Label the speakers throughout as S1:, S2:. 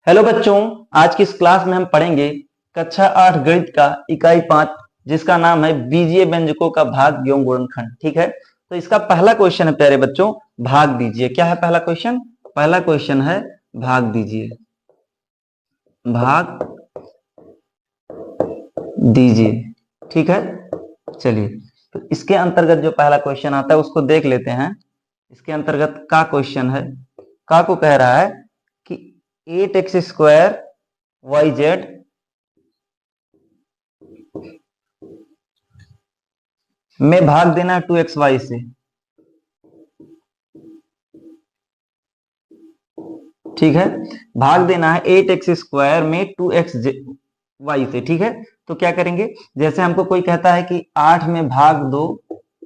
S1: Hello बच्चों, आज की इस क्लास में हम पढ़ेंगे कक्षा 8 गणित का इकाई 5 जिसका नाम है बीजीय व्यंजकों का भाग एवं गुणनखंड। ठीक है, तो इसका पहला क्वेश्चन है प्यारे बच्चों, भाग दीजिए। क्या है पहला क्वेश्चन? पहला क्वेश्चन है भाग दीजिए, भाग दीजिए। ठीक है, चलिए तो इसके अंतर्गत जो पहला क्वेश्चन आता है उसको देख लेते हैं। इसके अंतर्गत का क्वेश्चन है, का को कह रहा है कि 8x स्क्वायर वाई जेड में भाग देना है 2xy से। ठीक है, भाग देना है 8x स्क्वायर में 2xy से। ठीक है, तो क्या करेंगे, जैसे हमको कोई कहता है कि 8 में भाग दो,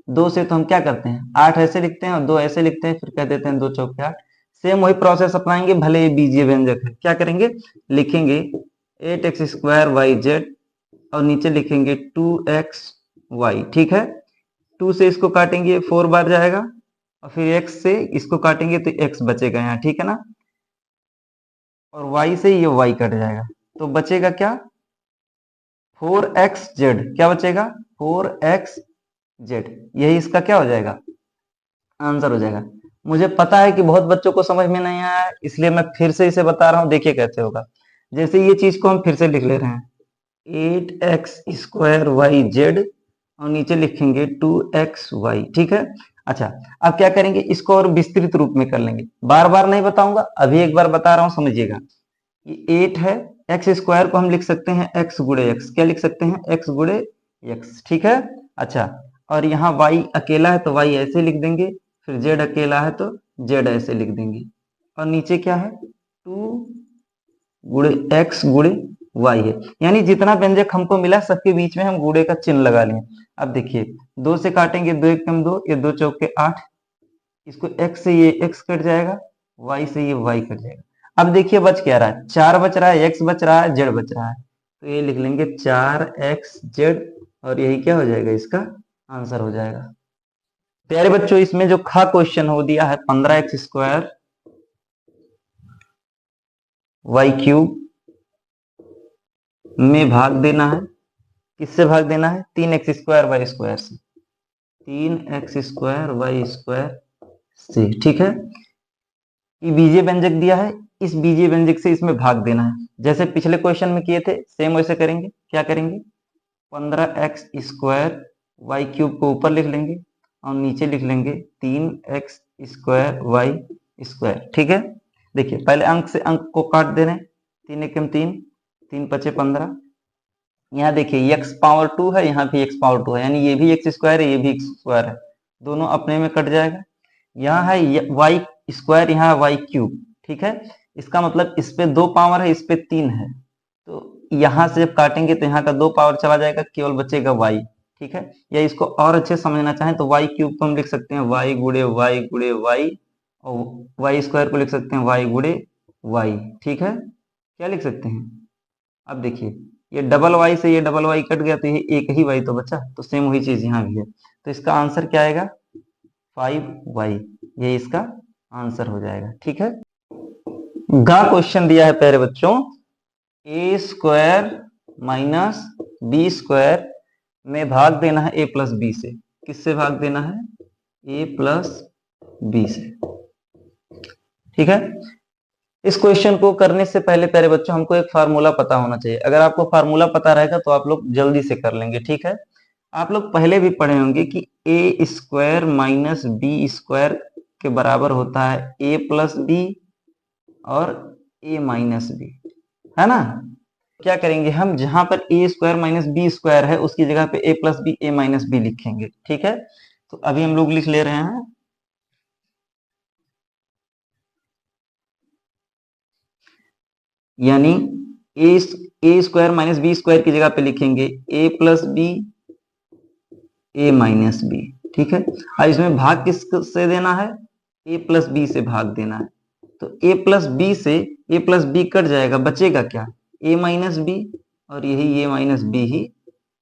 S1: 2 से तो हम क्या करते हैं 8 ऐसे लिखते हैं और 2 ऐसे लिखते हैं, फिर कह देते हैं 2 चौके 8। सेम वही प्रोसेस अपनाएंगे, भले ये बीजीय व्यंजक है। क्या करेंगे, लिखेंगे 8x स्क्वायर वाई जेड और नीचे लिखेंगे 2xy। ठीक है, 2 से इसको काटेंगे 4 बार जाएगा और फिर x से इसको काटेंगे तो x बचेगा यहाँ। ठीक है ना, और y से ये y कट जाएगा तो बचेगा क्या, 4xz। क्या बचेगा, 4xz। यही इसका क्या हो जाएगा, आंसर हो जाएगा। मुझे पता है कि बहुत बच्चों को समझ में नहीं आया है, इसलिए मैं फिर से इसे बता रहा हूँ, देखिए कैसे होगा। जैसे ये चीज को हम फिर से लिख ले रहे हैं 8x स्क्वायर वाई जेड और नीचे लिखेंगे 2xy। ठीक है, अच्छा अब क्या करेंगे, इसको और विस्तृत रूप में कर लेंगे। बार बार नहीं बताऊंगा, अभी एक बार बता रहा हूं, समझिएगा। ये 8 है, एक्स स्क्वायर को हम लिख सकते हैं x गुड़े एक्स। क्या लिख सकते हैं, x गुड़े एक्स। ठीक है, अच्छा और यहाँ y अकेला है तो y ऐसे लिख देंगे, फिर z अकेला है तो z ऐसे लिख देंगे और नीचे क्या है 2 गुड़े x गुड़े y है। यानी जितना व्यंजक हमको मिला सबके बीच में हम गुड़े का चिन्ह लगा लिए। अब देखिए 2 से काटेंगे, 2 एकम 2, ये 2 चौके 8। इसको x से ये x कट जाएगा, y से ये y कट जाएगा। अब देखिए बच क्या रहा है, 4 बच रहा है, x बच रहा है, z बच रहा है, तो ये लिख लेंगे 4xz और यही क्या हो जाएगा, इसका आंसर हो जाएगा। प्यारे बच्चों, इसमें जो खा क्वेश्चन हो दिया है 15x स्क्वायर वाई क्यूब में भाग देना है, किससे भाग देना है, 3x स्क्वायर वाई स्क्वायर से, 3x स्क्वायर वाई स्क्वायर से। ठीक है, ये बीजीय व्यंजक दिया है, इस बीजीय व्यंजक से इसमें भाग देना है। जैसे पिछले क्वेश्चन में किए थे सेम वैसे करेंगे। क्या करेंगे, 15x स्क्वायर वाई क्यूब को ऊपर लिख लेंगे और नीचे लिख लेंगे 3x स्क्वायर वाई स्क्वायर। ठीक है, देखिए पहले अंक से अंक को काट दे रहे हैं, 3 एकम 3, 3 पचे 15। यहाँ देखिए x पावर 2 है, यहाँ भी x पावर 2 है, यानी ये भी x स्क्वायर है, ये भी x स्क्वायर है, दोनों अपने में कट जाएगा। यहाँ है y स्क्वायर, यहाँ y क्यूब। ठीक है, इसका मतलब इस पे 2 पावर है, इस पे 3 है, तो यहाँ से जब काटेंगे तो यहाँ का 2 पावर चला जाएगा, केवल बचेगा y। ठीक है, या इसको और अच्छे समझना चाहें तो y क्यूब को हम लिख सकते हैं y गुड़े y गुड़े y और y स्क्वायर को लिख सकते हैं y गुड़े y। ठीक है, क्या लिख सकते हैं। अब देखिए ये डबल वाई से ये डबल वाई कट गया तो ये एक ही वाई तो बचा, तो सेम वही चीज यहाँ भी है, तो इसका आंसर क्या आएगा, 5y। ये इसका आंसर हो जाएगा। ठीक है, गा क्वेश्चन दिया है प्यारे बच्चों, ए स्क्वायर माइनस बी स्क्वायर में भाग देना है a प्लस बी से। किससे भाग देना है, a प्लस बी से। ठीक है, इस क्वेश्चन को करने से पहले प्यारे बच्चों हमको एक फार्मूला पता होना चाहिए। अगर आपको फार्मूला पता रहेगा तो आप लोग जल्दी से कर लेंगे। ठीक है, आप लोग पहले भी पढ़े होंगे कि ए स्क्वायर माइनस बी स्क्वायर के बराबर होता है ए प्लस बी और ए माइनस बी, है ना। क्या करेंगे हम, जहां पर ए स्क्वायर माइनस बी स्क्वायर है उसकी जगह पे ए प्लस बी ए माइनस बी लिखेंगे। ठीक है, तो अभी हम लोग लिख ले रहे हैं, यानी ए स्क्वायर माइनस बी स्क्वायर की जगह पे लिखेंगे ए प्लस बी ए माइनस बी। ठीक है, और इसमें भाग किस से देना है, ए प्लस बी से भाग देना है, तो ए प्लस बी से ए प्लस बी कट जाएगा, बचेगा क्या, ए माइनस बी, और यही ए माइनस बी ही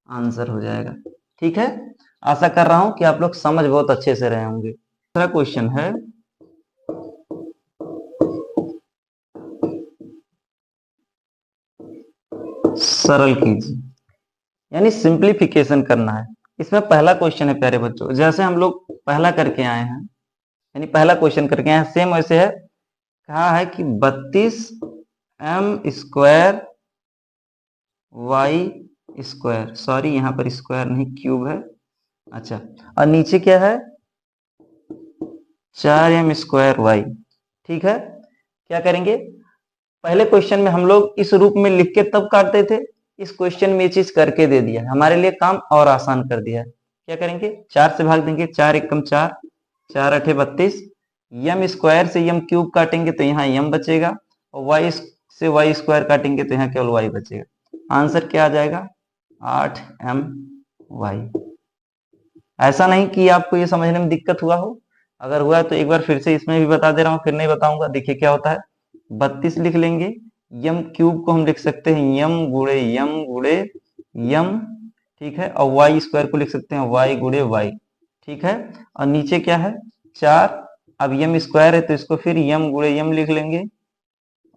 S1: आंसर हो जाएगा। ठीक है, आशा कर रहा हूं कि आप लोग समझ बहुत अच्छे से रहे होंगे। दूसरा क्वेश्चन है, सरल कीजिए, यानी सिंप्लीफिकेशन करना है। इसमें पहला क्वेश्चन है प्यारे बच्चों, जैसे हम लोग पहला करके आए हैं, यानी पहला क्वेश्चन करके आए हैं, सेम वैसे है। कहा है कि 32m² y², सॉरी यहाँ पर स्क्वायर नहीं क्यूब है, अच्छा, और नीचे क्या है 4m² y। ठीक है, क्या करेंगे, पहले क्वेश्चन में हम लोग इस रूप में लिख के तब काटते थे, इस क्वेश्चन में ये चीज करके दे दिया, हमारे लिए काम और आसान कर दिया है। क्या करेंगे, 4 से भाग देंगे, 4 एकम 4, 4 अठे 32, यम स्क्वायर से यम क्यूब काटेंगे तो यहाँ यम बचेगा, और वाई से वाई स्क्वायर काटेंगे तो यहाँ केवल वाई बचेगा। आंसर क्या आ जाएगा, 8my। ऐसा नहीं कि आपको ये समझने में दिक्कत हुआ हो, अगर हुआ तो एक बार फिर से इसमें भी बता दे रहा हूँ, फिर नहीं बताऊंगा। देखिए क्या होता है, 32 लिख लेंगे, यम क्यूब को हम लिख सकते हैं यम गुणे यम, ठीक है, और वाई स्क्वायर को लिख सकते हैं वाई गुणे वाई, ठीक है, और नीचे क्या है 4, अब यम स्क्वायर है तो इसको फिर यम गुणे यम लिख लेंगे,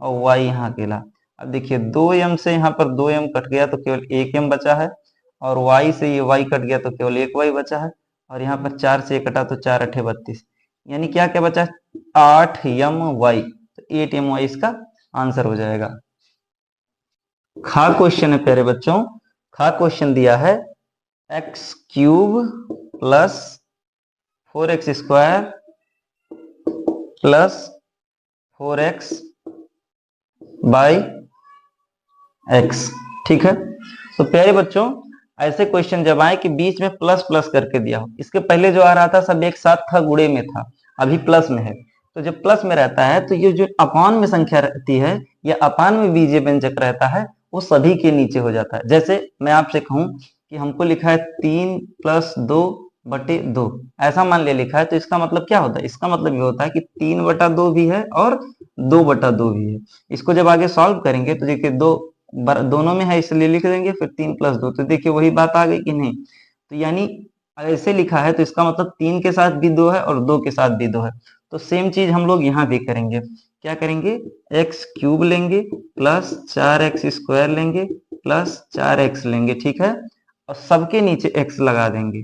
S1: और वाई यहाँ अकेला। अब देखिए 2m से यहाँ पर 2m कट गया तो केवल 1m बचा है, और y से ये y कट गया तो केवल 1y बचा है, और यहाँ पर 4 से 1 कटा तो 4 अठे 32, यानी क्या क्या बचा, 8my, तो 8my इसका आंसर हो जाएगा। खा क्वेश्चन है प्यारे बच्चों, खा क्वेश्चन दिया है x³ plus 4x² plus 4x by x, ठीक है। तो प्यारे बच्चों ऐसे क्वेश्चन जब आए कि बीच में प्लस प्लस करके दिया हो, इसके पहले जो आ रहा था सब एक साथ था, गुणे में था, अभी प्लस में है, तो जब प्लस में रहता है तो ये जो अपान में संख्या रहती है या अपान में बीजीय व्यंजक रहता है वो सभी के नीचे हो जाता है। जैसे मैं आपसे कहूं कि हमको लिखा है 3 + 2/2, ऐसा मान लिया लिखा है, तो इसका मतलब क्या होता है, इसका मतलब ये होता है कि 3/2 भी है और 2/2 भी है। इसको जब आगे सॉल्व करेंगे तो देखिए दोनों में है इसलिए लिख देंगे, फिर 3 + 2, तो देखिए वही बात आ गई कि नहीं। तो यानी ऐसे लिखा है तो इसका मतलब 3 के साथ भी 2 है और 2 के साथ भी 2 है। तो सेम चीज हम लोग यहाँ भी करेंगे, क्या करेंगे, x³ लेंगे प्लस 4x² लेंगे प्लस 4x लेंगे, ठीक है, और सबके नीचे x लगा देंगे,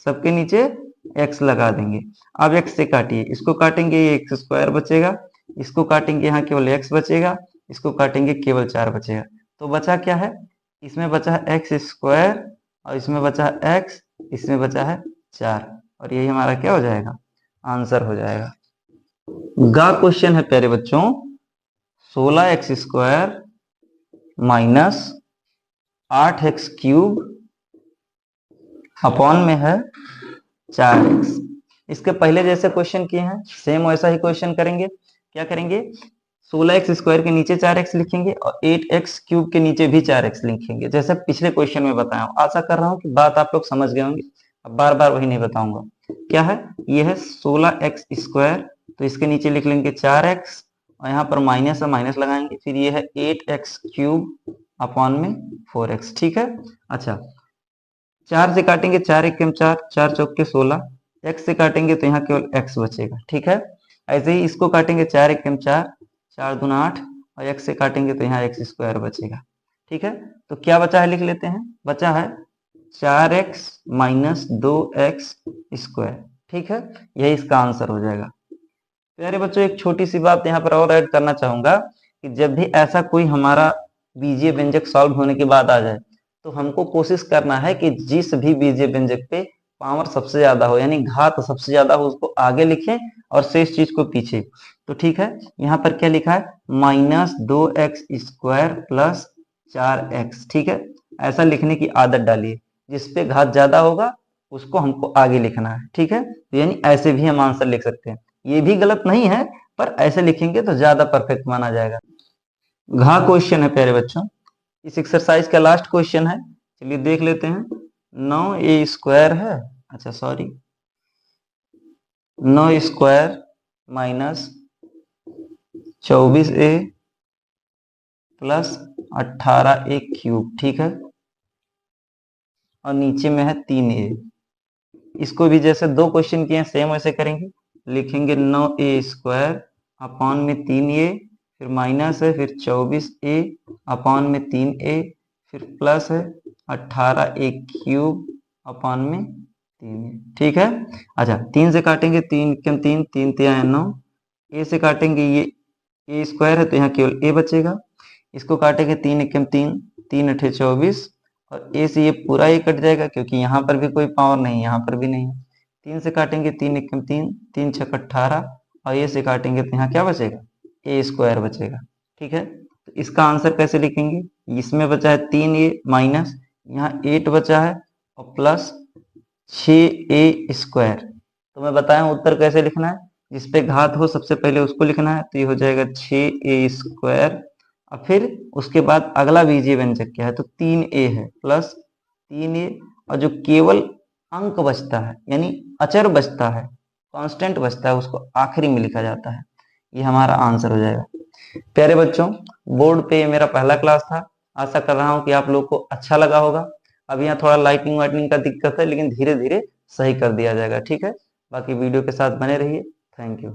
S1: सबके नीचे x लगा देंगे। अब x से काटिए, इसको काटेंगे ये x² बचेगा, इसको काटेंगे यहाँ केवल x बचेगा, इसको काटेंगे केवल 4 बचेगा। तो बचा क्या है, इसमें बचा है x² और इसमें बचा है x, इसमें बचा है 4, और यही हमारा क्या हो जाएगा, आंसर हो जाएगा। गा क्वेश्चन है प्यारे बच्चों, 16x² माइनस 8x³ अपॉन में है 4x। इसके पहले जैसे क्वेश्चन किए हैं सेम वैसा ही क्वेश्चन करेंगे। क्या करेंगे, 16x² के नीचे 4x लिखेंगे और 8x³ के नीचे भी 4x लिखेंगे, जैसे पिछले क्वेश्चन में बताया हूं। आशा कर रहा हूं कि बात आप लोग समझ गए होंगे, अब बार बार वही नहीं बताऊंगा। क्या है, ये है 16x², तो इसके नीचे लिख लेंगे 4x, और यहाँ पर माइनस है माइनस लगाएंगे, फिर ये है 8x³ अपॉन में 4x, ठीक है। अच्छा, 4 से काटेंगे, 4 एकम 4, 4 चौक के 16, x से काटेंगे तो यहाँ केवल x बचेगा, ठीक है। ऐसे ही इसको काटेंगे, 4 एकम 4, 4 दूना 8, और x से काटेंगे तो यहाँ x² बचेगा, ठीक है। तो क्या बचा है लिख लेते हैं, बचा है 4x माइनस 2x², ठीक है, यही इसका आंसर हो जाएगा। प्यारे बच्चों एक छोटी सी बात यहाँ पर और ऐड करना चाहूंगा कि जब भी ऐसा कोई हमारा बीजीय व्यंजक सॉल्व होने के बाद आ जाए तो हमको कोशिश करना है कि जिस भी बीजीय व्यंजक पे पावर सबसे ज्यादा हो, यानी घात सबसे ज्यादा हो, उसको आगे लिखें और शेष चीज को पीछे। तो ठीक है, यहाँ पर क्या लिखा है, -2x² प्लस 4x, ठीक है, ऐसा लिखने की आदत डालिए, जिसपे घात ज्यादा होगा उसको हमको आगे लिखना है, ठीक है। तो यानी ऐसे भी हम आंसर लिख सकते हैं, ये भी गलत नहीं है, पर ऐसे लिखेंगे तो ज्यादा परफेक्ट माना जाएगा। घा क्वेश्चन है प्यारे बच्चों, इस एक्सरसाइज का लास्ट क्वेश्चन है, चलिए देख लेते हैं। 9a² है, अच्छा sorry, 9² minus 24a plus 18a³, ठीक है, और नीचे में है 3a। इसको भी जैसे दो क्वेश्चन किए हैं सेम वैसे करेंगे, लिखेंगे 9a² अपॉन में 3a, फिर माइनस है, फिर 24a अपॉन में 3a, फिर प्लस है 18a क्यूब अपॉन में 3a, ठीक है। अच्छा 3 से काटेंगे, 3 कम 3, 3 3 9, a से काटेंगे, ये a स्क्वायर है तो यहाँ केवल a बचेगा। इसको काटेंगे 3 एकम 3, 3 अठे 24, और a से ये पूरा ये कट जाएगा क्योंकि यहाँ पर भी कोई पावर नहीं, यहाँ पर भी नहीं। 3 से काटेंगे 3 एकम 3, 3 छक 18, और a से काटेंगे तो यहाँ क्या बचेगा, a स्क्वायर बचेगा, ठीक है। तो इसका आंसर कैसे लिखेंगे, इसमें बचा है 3a माइनस यहाँ 8 बचा है और प्लस 6a स्क्वायर। तो मैं बताया उत्तर कैसे लिखना है, जिसपे घात हो सबसे पहले उसको लिखना है, तो ये हो जाएगा 6a स्क्वायर, और फिर उसके बाद अगला बीजीय व्यंजक क्या है, तो 3a है, प्लस 3a, और जो केवल अंक बचता है यानी अचर बचता है, कांस्टेंट बचता है, उसको आखिरी में लिखा जाता है। ये हमारा आंसर हो जाएगा। प्यारे बच्चों, बोर्ड पे मेरा पहला क्लास था, आशा कर रहा हूँ कि आप लोग को अच्छा लगा होगा। अब यहाँ थोड़ा लाइटिंग वाइटिंग का दिक्कत है, लेकिन धीरे धीरे सही कर दिया जाएगा, ठीक है। बाकी वीडियो के साथ बने रहिए। Thank you.